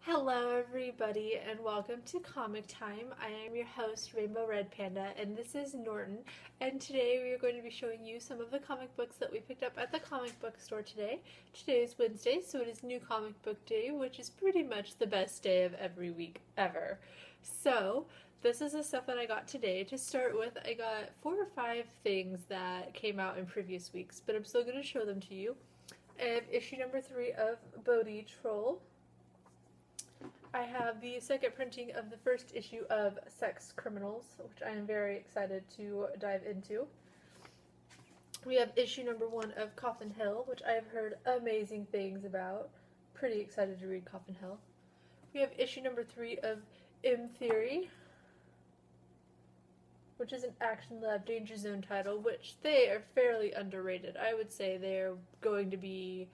Hello everybody and welcome to Comic Time. I am your host Rainbow Red Panda and this is Norton, and today we are going to be showing you some of the comic books that we picked up at the comic book store today. Today is Wednesday, so it is New Comic Book Day, which is pretty much the best day of every week ever. So this is the stuff that I got today. To start with, I got 4 or 5 things that came out in previous weeks, but I'm still going to show them to you. I have issue number 3 of Bodhi Troll. I have the second printing of the first issue of Sex Criminals, which I am very excited to dive into. We have issue number 1 of Coffin Hill, which I have heard amazing things about. Pretty excited to read Coffin Hill. We have issue number 3 of M Theory, which is an Action Lab Danger Zone title, which they are fairly underrated. I would say they're going to be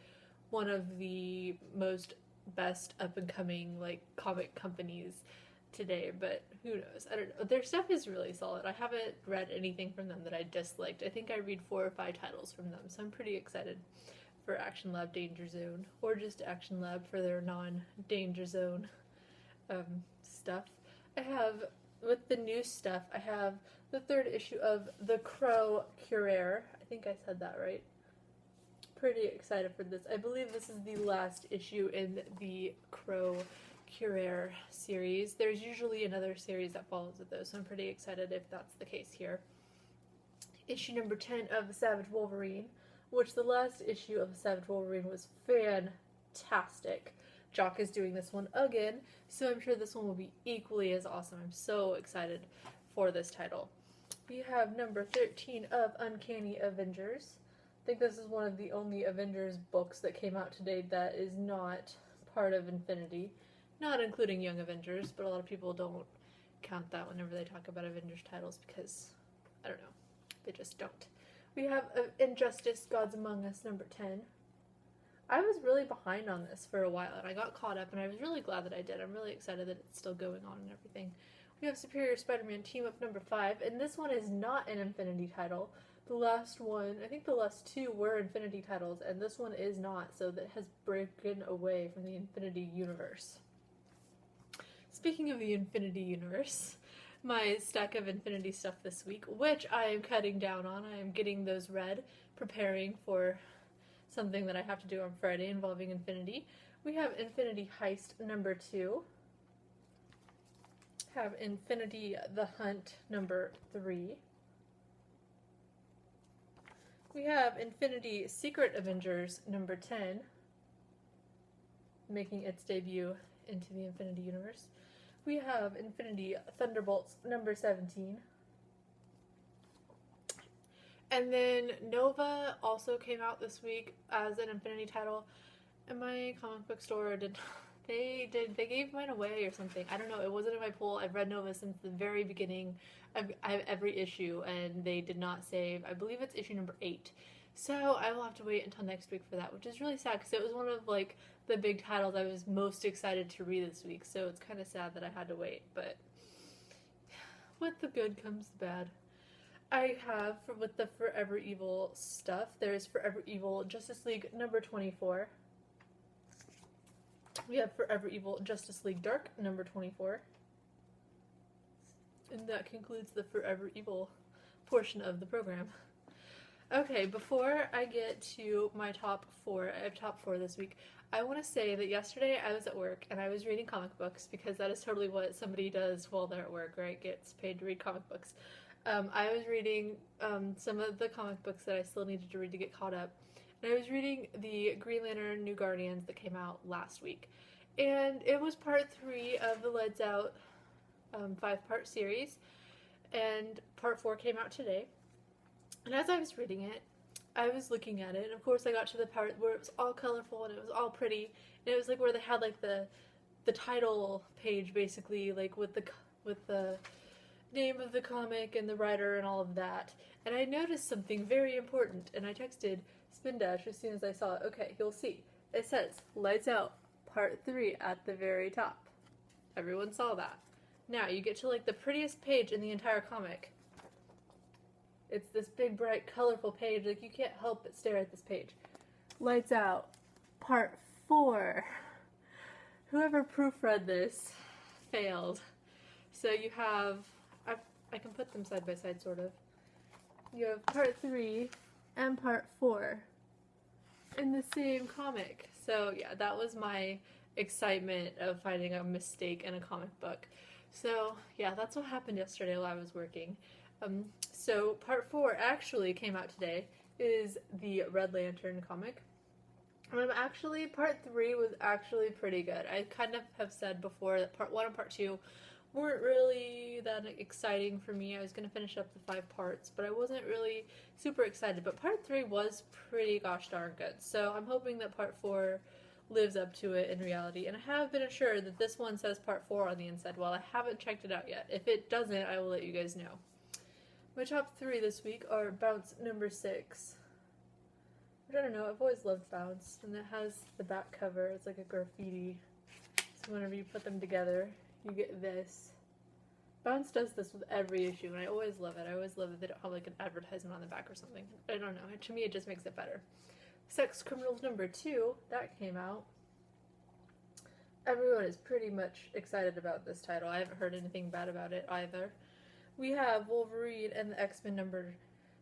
one of the most best up-and-coming comic companies today, but who knows. I don't know. Their stuff is really solid. I haven't read anything from them that I disliked. I think I read 4 or 5 titles from them, so I'm pretty excited for Action Lab Danger Zone, or just Action Lab for their non-Danger Zone stuff. I have, with the new stuff, I have the 3rd issue of The Crow Courier. I think I said that right. Pretty excited for this. I believe this is the last issue in the Crow Courier series. There's usually another series that follows with those, so I'm pretty excited if that's the case here. Issue number 10 of Savage Wolverine, which the last issue of Savage Wolverine was fantastic. Jock is doing this one again, so I'm sure this one will be equally as awesome. I'm so excited for this title. We have number 13 of Uncanny Avengers. I think this is one of the only Avengers books that came out today that is not part of Infinity. Not including Young Avengers, but a lot of people don't count that whenever they talk about Avengers titles because, I don't know, they just don't. We have Injustice Gods Among Us number 10. I was really behind on this for a while and I got caught up and I was really glad that I did. I'm really excited that it's still going on and everything. We have Superior Spider-Man Team Up number 5, and this one is not an Infinity title. The last one, I think the last 2 were Infinity titles, and this one is not, so that has broken away from the Infinity Universe. Speaking of the Infinity Universe, my stack of Infinity stuff this week, which I am cutting down on, I am getting those read, preparing for something that I have to do on Friday involving Infinity. We have Infinity Heist number 2. Have Infinity The Hunt number 3. We have Infinity Secret Avengers number 10, making its debut into the Infinity Universe. We have Infinity Thunderbolts number 17. And then Nova also came out this week as an Infinity title, and my comic book store they gave mine away or something. I don't know, it wasn't in my pool. I've read Nova since the very beginning of every issue, and they did not save. I believe it's issue number 8. So I will have to wait until next week for that, which is really sad because it was one of the big titles I was most excited to read this week. So it's kind of sad that I had to wait, but with the good comes the bad. I have, with the Forever Evil stuff, there's Forever Evil Justice League number 24. We have Forever Evil Justice League Dark number 24. And that concludes the Forever Evil portion of the program. Okay, before I get to my top 4, I have top 4 this week, I want to say that yesterday I was at work and I was reading comic books because that is totally what somebody does while they're at work, right? Gets paid to read comic books. I was reading some of the comic books that I still needed to read to get caught up. And I was reading the Green Lantern New Guardians that came out last week. And it was part 3 of the Lights Out 5-part series. And part 4 came out today. And as I was reading it, I was looking at it, and of course I got to the part where it was all colorful and it was all pretty, and it was where they had the title page basically, with the name of the comic and the writer and all of that. And I noticed something very important, and I texted Spin Dash as soon as I saw it. Okay, you'll see. It says Lights Out Part 3 at the very top. Everyone saw that. Now you get to the prettiest page in the entire comic. It's this big, bright, colorful page. You can't help but stare at this page. Lights Out, Part 4. whoever proofread this failed. So you have, I can put them side by side, sort of. You have part 3 and part 4 in the same comic. So yeah, that was my excitement of finding a mistake in a comic book. So yeah, that's what happened yesterday while I was working. So part 4 actually came out today. It is the Red Lantern comic. Part 3 was actually pretty good. I kind of have said before that part 1 and part 2 weren't really that exciting for me. I was going to finish up the 5 parts, but I wasn't really super excited. But part 3 was pretty gosh darn good. So I'm hoping that part 4 lives up to it in reality. And I have been assured that this one says part 4 on the inside. Well, I haven't checked it out yet. If it doesn't, I will let you guys know. My top 3 this week are Bounce number 6. I don't know, I've always loved Bounce, and it has the back cover. It's like a graffiti. So whenever you put them together, you get this. Bounce does this with every issue, and I always love it. I always love that they don't have like an advertisement on the back or something. I don't know. To me, it just makes it better. Sex Criminals number 2, that came out. Everyone is pretty much excited about this title. I haven't heard anything bad about it either. We have Wolverine and the X-Men number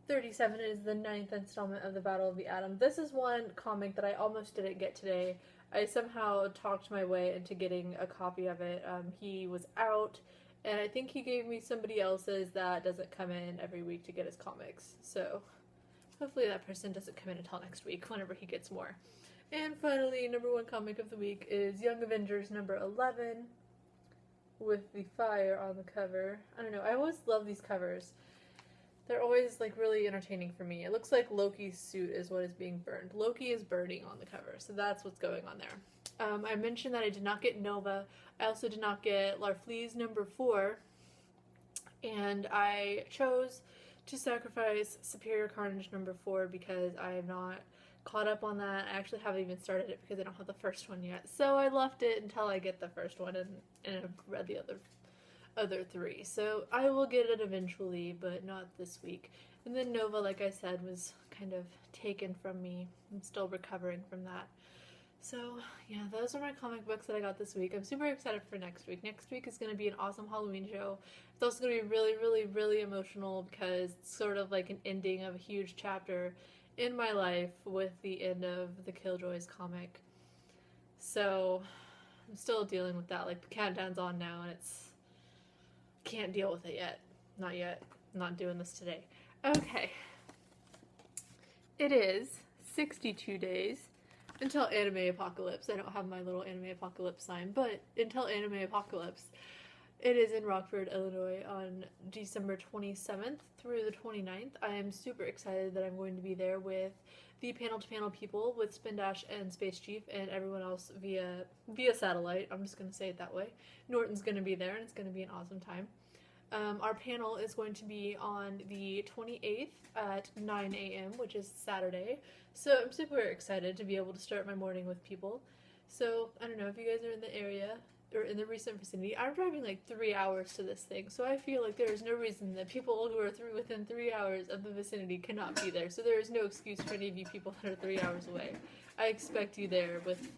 37 is the 9th installment of the Battle of the Atom. This is one comic that I almost didn't get today. I somehow talked my way into getting a copy of it. He was out, and I think he gave me somebody else's that doesn't come in every week to get his comics. So hopefully that person doesn't come in until next week, whenever he gets more. And finally, number 1 comic of the week is Young Avengers number 11 with the fire on the cover. I don't know, I always love these covers. They're always like really entertaining for me. It looks like Loki's suit is what is being burned. Loki is burning on the cover, so that's what's going on there. I mentioned that I did not get Nova. I also did not get Larfleeze number 4, and I chose to sacrifice Superior Carnage number 4 because I am not caught up on that. I actually haven't even started it because I don't have the first one yet. So I left it until I get the first one and I've read the other 3. So I will get it eventually, but not this week. And then Nova, like I said, was kind of taken from me. I'm still recovering from that. So yeah, those are my comic books that I got this week. I'm super excited for next week. Next week is going to be an awesome Halloween show. It's also going to be really, really, really emotional because it's sort of like an ending of a huge chapter in my life with the end of the Killjoys comic. So I'm still dealing with that. Like, the countdown's on now and can't deal with it yet. Not yet. I'm not doing this today. Okay. It is 62 days until Anime Apocalypse. I don't have my little Anime Apocalypse sign, but until Anime Apocalypse, it is in Rockford, Illinois on December 27th through the 29th. I am super excited that I'm going to be there with the panel-to-panel people, with Spin Dash and Space Chief, and everyone else via satellite. I'm just going to say it that way. Norton's going to be there, and it's going to be an awesome time. Our panel is going to be on the 28th at 9 a.m., which is Saturday. So I'm super excited to be able to start my morning with people. So I don't know if you guys are in the area or in the recent vicinity. I'm driving like 3 hours to this thing, so I feel like there is no reason that people who are within 3 hours of the vicinity cannot be there. So there is no excuse for any of you people that are 3 hours away. I expect you there with,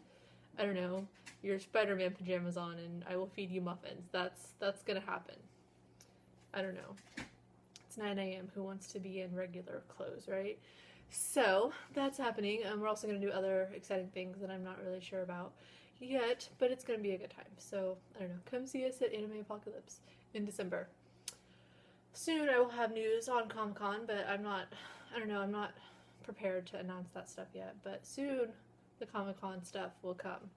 I don't know, your Spider-Man pajamas on, and I will feed you muffins. That's gonna happen. I don't know. It's 9 a.m. Who wants to be in regular clothes, right? So that's happening. We're also going to do other exciting things that I'm not really sure about yet, but it's going to be a good time. So I don't know. Come see us at Anime Apocalypse in December. Soon I will have news on Comic-Con, but I'm not prepared to announce that stuff yet. But soon the Comic-Con stuff will come.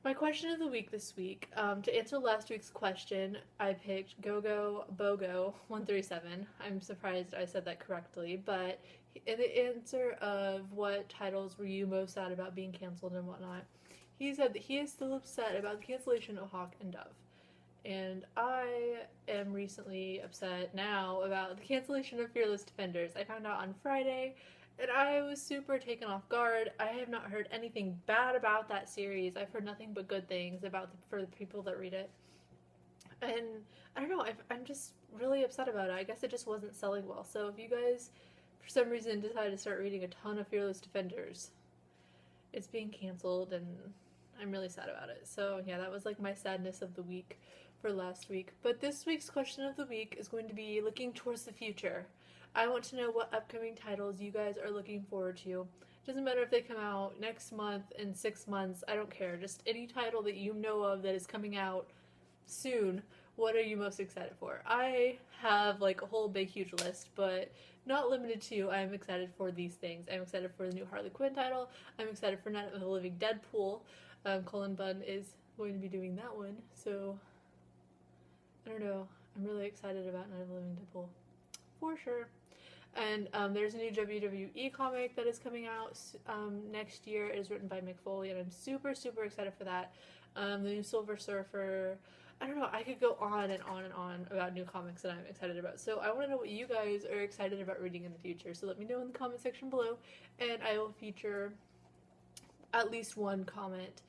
My question of the week this week, to answer last week's question, I picked Go-Go Bogo 137. I'm surprised I said that correctly, but in the answer of what titles were you most sad about being canceled and whatnot, he said that he is still upset about the cancellation of Hawk and Dove. And I am recently upset now about the cancellation of Fearless Defenders. I found out on Friday, and I was super taken off guard. I have not heard anything bad about that series. I've heard nothing but good things for the people that read it. And I don't know, I'm just really upset about it. I guess it just wasn't selling well. So if you guys, for some reason, decide to start reading a ton of Fearless Defenders, it's being canceled, and I'm really sad about it. So yeah, that was like my sadness of the week for last week. But this week's question of the week is going to be looking towards the future. I want to know what upcoming titles you guys are looking forward to. It doesn't matter if they come out next month, in 6 months, I don't care. Just any title that you know of that is coming out soon. What are you most excited for? I have like a whole big huge list, but not limited to, I'm excited for these things. I'm excited for the new Harley Quinn title. I'm excited for Night of the Living Deadpool. Cullen Bunn is going to be doing that one, so I don't know. I'm really excited about Night of the Living Deadpool, for sure. And there's a new WWE comic that is coming out next year. It is written by Mick Foley, and I'm super, super excited for that. The new Silver Surfer. I don't know, I could go on and on and on about new comics that I'm excited about. So I want to know what you guys are excited about reading in the future. So let me know in the comment section below, and I will feature at least one comment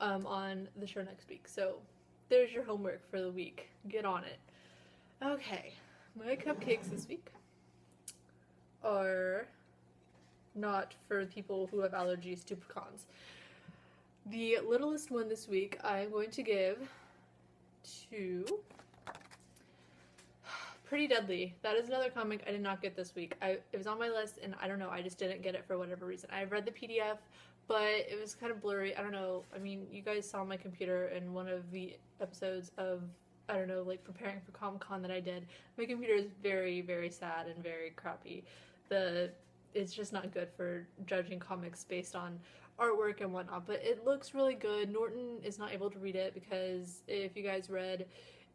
on the show next week. So there's your homework for the week. Get on it. Okay, my cupcakes this week are not for people who have allergies to pecans. The littlest one this week I'm going to give to Pretty Deadly. That is another comic I did not get this week. It was on my list, and I don't know, I just didn't get it for whatever reason. I read the PDF, but it was kind of blurry. I don't know. I mean, you guys saw my computer in one of the episodes of, I don't know, like preparing for Comic-Con that I did. My computer is very, very sad and very crappy. It's just not good for judging comics based on artwork and whatnot, but it looks really good. Norton is not able to read it because if you guys read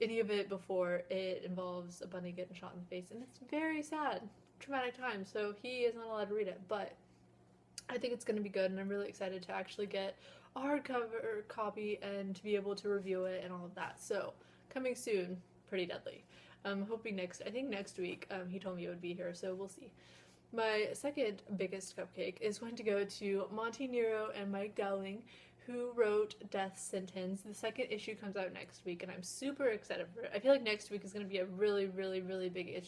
any of it before, it involves a bunny getting shot in the face, and it's very sad, traumatic time, so he is not allowed to read it, but I think it's going to be good, and I'm really excited to actually get a hardcover copy and to be able to review it and all of that. So coming soon, Pretty Deadly. I'm hoping I think next week, he told me it would be here, so we'll see. My second biggest cupcake is going to go to Monty Nero and Mike Dowling, who wrote Death Sentence. The second issue comes out next week, and I'm super excited for it. I feel like next week is going to be a really, really, really big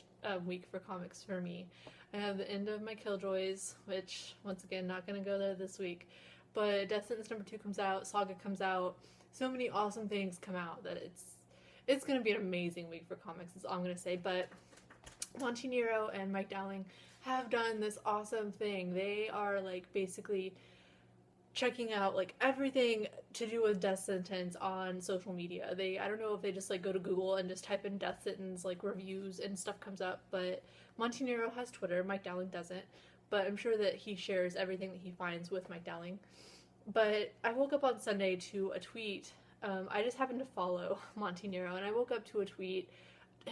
week for comics for me. I have the end of my Killjoys, which, once again, not going to go there this week. But Death Sentence number 2 comes out, Saga comes out, so many awesome things come out that it's going to be an amazing week for comics, is all I'm going to say. But Monty Nero and Mike Dowling have done this awesome thing. They are like basically checking out like everything to do with Death Sentence on social media. I don't know if they just like go to Google and just type in Death Sentence like reviews and stuff comes up, but Monty Nero has Twitter, Mike Dowling doesn't, but I'm sure that he shares everything that he finds with Mike Dowling. But I woke up on Sunday to a tweet. I just happened to follow Monty Nero, and I woke up to a tweet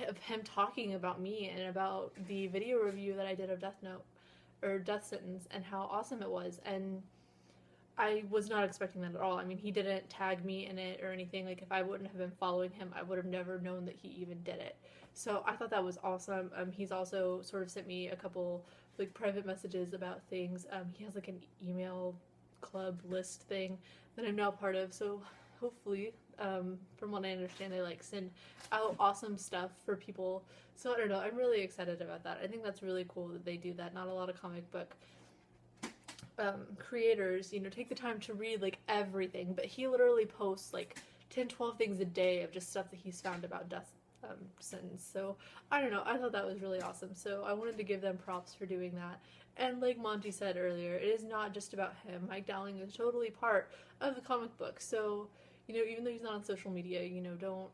of him talking about me and about the video review that I did of Death Sentence and how awesome it was, and I was not expecting that at all. I mean, he didn't tag me in it or anything. Like, if I wouldn't have been following him, I would have never known that he even did it. So I thought that was awesome. He's also sort of sent me a couple like private messages about things. He has like an email club list thing that I'm now part of, so hopefully, from what I understand, they like send out awesome stuff for people. So I don't know, I'm really excited about that. I think that's really cool that they do that. Not a lot of comic book creators, take the time to read like everything, but he literally posts like 10-12 things a day of just stuff that he's found about Death Sentence. So I don't know, I thought that was really awesome, so I wanted to give them props for doing that. And like Monty said earlier, it is not just about him. Mike Dowling is totally part of the comic book, so even though he's not on social media, don't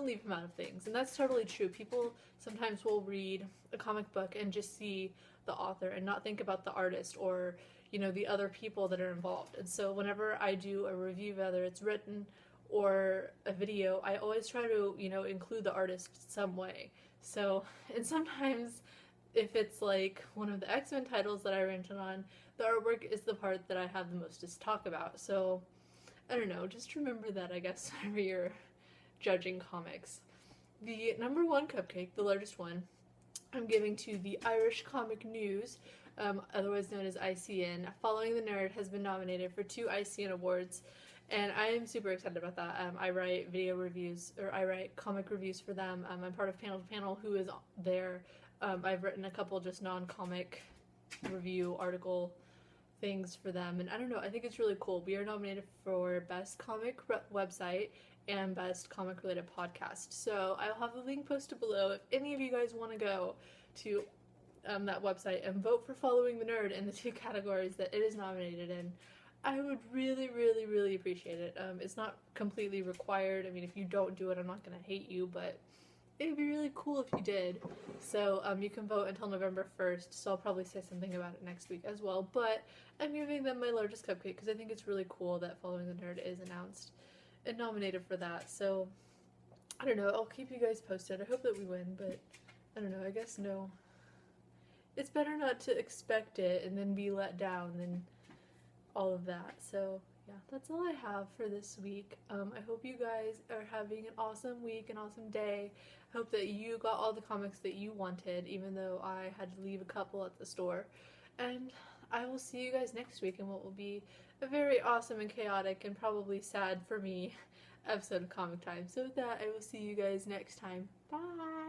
leave him out of things. And that's totally true. People sometimes will read a comic book and just see the author and not think about the artist or the other people that are involved. And so whenever I do a review, whether it's written or a video, I always try to, include the artist some way. So, and sometimes if it's like one of the X-Men titles that I rented on, the artwork is the part that I have the most to talk about. So, I don't know, just remember that, I guess, whenever you're judging comics. The number one cupcake, the largest one, I'm giving to the Irish Comic News, otherwise known as ICN. Following the Nerd has been nominated for 2 ICN awards, and I am super excited about that. I write video reviews, or I write comic reviews for them. I'm part of Panel to Panel, who is there. I've written a couple just non-comic review article things for them, and I don't know, I think it's really cool. We are nominated for Best Comic Website and Best Comic Related Podcast. So I'll have the link posted below if any of you guys want to go to that website and vote for Following the Nerd in the 2 categories that it is nominated in. I would really, really, really appreciate it. It's not completely required. I mean, if you don't do it, I'm not going to hate you, but it would be really cool if you did. So you can vote until November 1st, so I'll probably say something about it next week as well. But I'm giving them my largest cupcake because I think it's really cool that Following the Nerd is announced and nominated for that. So, I don't know, I'll keep you guys posted. I hope that we win, but I don't know, I guess no. It's better not to expect it and then be let down than all of that. So yeah, that's all I have for this week. I hope you guys are having an awesome week, an awesome day. I hope that you got all the comics that you wanted, even though I had to leave a couple at the store. And I will see you guys next week in what will be a very awesome and chaotic and probably sad for me episode of Comic Time. So with that, I will see you guys next time. Bye!